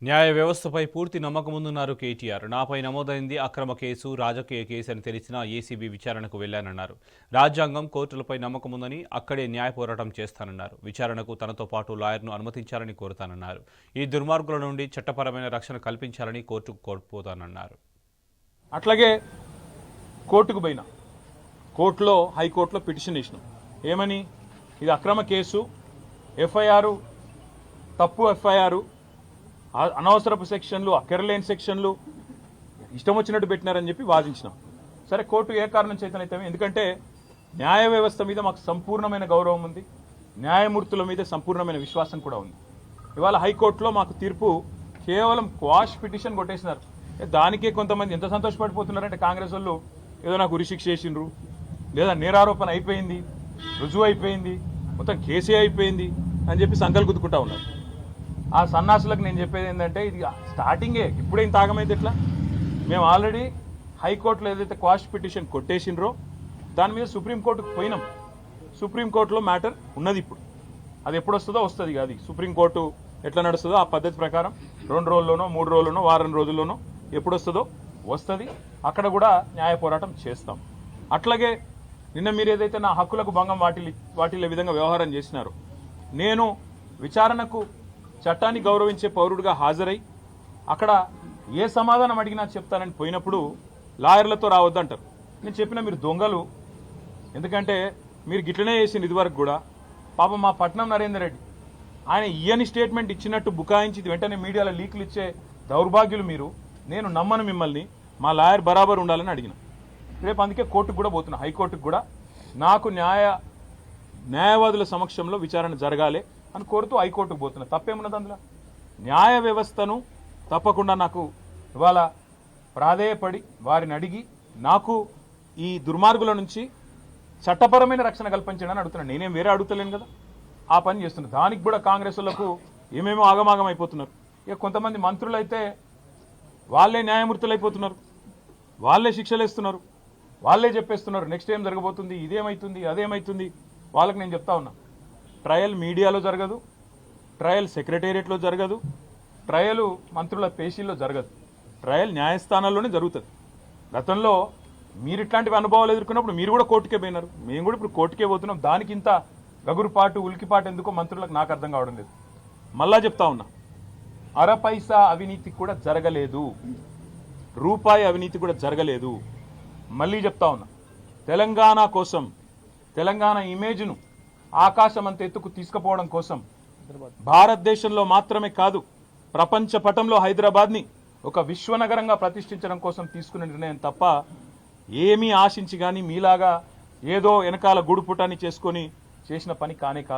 న్యాయ వ్యవస్థపై పూర్తి నమ్మకముందున్నారు కేటీఆర్. నాపై నమోదైంది అక్రమ కేసు, రాజకీయ కేసు అని తెలిసినా ఏసీబీ విచారణకు వెళ్లానన్నారు. రాజ్యాంగం, కోర్టులపై నమ్మకముందని అక్కడే న్యాయ పోరాటం చేస్తానన్నారు. విచారణకు తనతో పాటు లాయర్ను అనుమతించాలని కోరుతానన్నారు. ఈ దుర్మార్గుల నుండి చట్టపరమైన రక్షణ కల్పించాలని కోర్టుకు కోల్పోతానన్నారు. అట్లాగే కోర్టుకు పోయినా, కోర్టులో హైకోర్టులో పిటిషన్ ఇచ్చినాం. ఏమని? ఇది అక్రమ కేసు, ఎఫ్ఐఆర్ తప్పు, ఎఫ్ఐఆర్ అనవసరపు సెక్షన్లు, అక్కరలేని సెక్షన్లు ఇష్టం వచ్చినట్టు పెట్టినారని చెప్పి వాదించినాం. సరే, కోర్టు ఏ కారణం చేతనైతే, ఎందుకంటే న్యాయ వ్యవస్థ మీద మాకు సంపూర్ణమైన గౌరవం ఉంది, న్యాయమూర్తుల మీద సంపూర్ణమైన విశ్వాసం కూడా ఉంది. ఇవాళ హైకోర్టులో మాకు తీర్పు కేవలం క్వాష్ పిటిషన్ కొట్టేసినారు. దానికే కొంతమంది ఎంత సంతోషపడిపోతున్నారంటే, కాంగ్రెస్ వాళ్ళు ఏదో నాకు ఉరిశిక్ష చేసిండ్రు, లేదా నేరారోపణ అయిపోయింది, రుజువు అయిపోయింది, మొత్తం కేసే అయిపోయింది అని చెప్పి సంకలు గుద్దుకుంటా ఉన్నారు. ఆ సన్నాసులకు నేను చెప్పేది ఏంటంటే, ఇది స్టార్టింగే, ఇప్పుడేం తాగమైంది ఎట్లా? మేము ఆల్రెడీ హైకోర్టులో ఏదైతే క్వాష్ పిటిషన్ కొట్టేసినరో దాని మీద సుప్రీంకోర్టుకు పోయినాం. సుప్రీంకోర్టులో మ్యాటర్ ఉన్నది. ఇప్పుడు అది ఎప్పుడు వస్తుందో వస్తుంది. అది సుప్రీంకోర్టు ఎట్లా నడుస్తుందో ఆ పద్ధతి ప్రకారం 2 రోజుల్లోనో 3 రోజుల్లోనో వారం రోజుల్లోనో ఎప్పుడు వస్తుందో వస్తుంది. అక్కడ కూడా న్యాయ పోరాటం చేస్తాం. అట్లాగే నిన్న మీరు ఏదైతే నా హక్కులకు భంగం వాటిల్లే విధంగా వ్యవహారం చేసినారో, నేను విచారణకు చట్టాన్ని గౌరవించే పౌరుడిగా హాజరై అక్కడ ఏ సమాధానం అడిగినా చెప్తానని పోయినప్పుడు లాయర్లతో రావద్దంటారు. నేను చెప్పిన మీరు దొంగలు, ఎందుకంటే మీరు గిట్లనే చేసింది ఇదివరకు కూడా. పాపం మా పట్నం నరేందర్ రెడ్డి ఆయన ఇయ్యని స్టేట్మెంట్ ఇచ్చినట్టు బుకాయించి వెంటనే మీడియాలో లీకులు ఇచ్చే దౌర్భాగ్యులు మీరు. నేను నమ్మను మిమ్మల్ని, మా లాయర్ బరాబర్ ఉండాలని అడిగిన. రేపు అందుకే కోర్టుకు కూడా పోతున్నా, హైకోర్టుకు కూడా. నాకు న్యాయవాదుల సమక్షంలో విచారణ జరగాలి అని కోరుతూ హైకోర్టుకు పోతున్నా. తప్పేమున్నది అందులో? న్యాయ వ్యవస్థను తప్పకుండా నాకు ఇవాళ ప్రాధేయపడి వారిని అడిగి నాకు ఈ దుర్మార్గుల నుంచి చట్టపరమైన రక్షణ కల్పించడానికి అడుగుతున్నాను. నేనేం వేరే అడుగుతలేను కదా, ఆ పని చేస్తున్నా. దానికి కూడా కాంగ్రెస్ వాళ్ళకు ఏమేమో ఆగమాగం అయిపోతున్నారు. ఇక కొంతమంది మంత్రులు అయితే వాళ్ళే న్యాయమూర్తులు అయిపోతున్నారు, వాళ్ళే శిక్షలు వేస్తున్నారు, వాళ్ళే చెప్పేస్తున్నారు నెక్స్ట్ ఏం జరగబోతుంది, ఇదేమవుతుంది, అదేమవుతుంది. వాళ్ళకి నేను చెప్తా ఉన్నా, ట్రయల్ మీడియాలో జరగదు, ట్రయల్ సెక్రటేరియట్లో జరగదు, ట్రయల్ మంత్రుల పేషీల్లో జరగదు, ట్రయల్ న్యాయస్థానాల్లోనే జరుగుతుంది. గతంలో మీరు ఇట్లాంటివి అనుభవాలు ఎదుర్కొన్నప్పుడు మీరు కూడా కోర్టుకే పోయినారు, మేము కూడా ఇప్పుడు కోర్టుకే పోతున్నాం. దానికి ఇంత గగురుపాటు ఉలికిపాటు ఎందుకో మంత్రులకు నాకు అర్థం కావడం లేదు. మళ్ళా చెప్తా ఉన్నా, అరపైసా అవినీతి కూడా జరగలేదు, రూపాయి అవినీతి కూడా జరగలేదు. మళ్ళీ చెప్తా ఉన్నా, తెలంగాణ కోసం, తెలంగాణ ఇమేజ్ను ఆకాశం అంత ఎత్తుకు తీసుకుపోవడం కోసం, భారతదేశంలో మాత్రమే కాదు ప్రపంచ పటంలో హైదరాబాద్ని ఒక విశ్వనగరంగా ప్రతిష్ఠించడం కోసం తీసుకున్న నిర్ణయం తప్ప ఏమీ ఆశించి కానీ మీలాగా ఏదో వెనకాల గుడుపుటాన్ని చేసుకొని చేసిన పని కానే కాదు.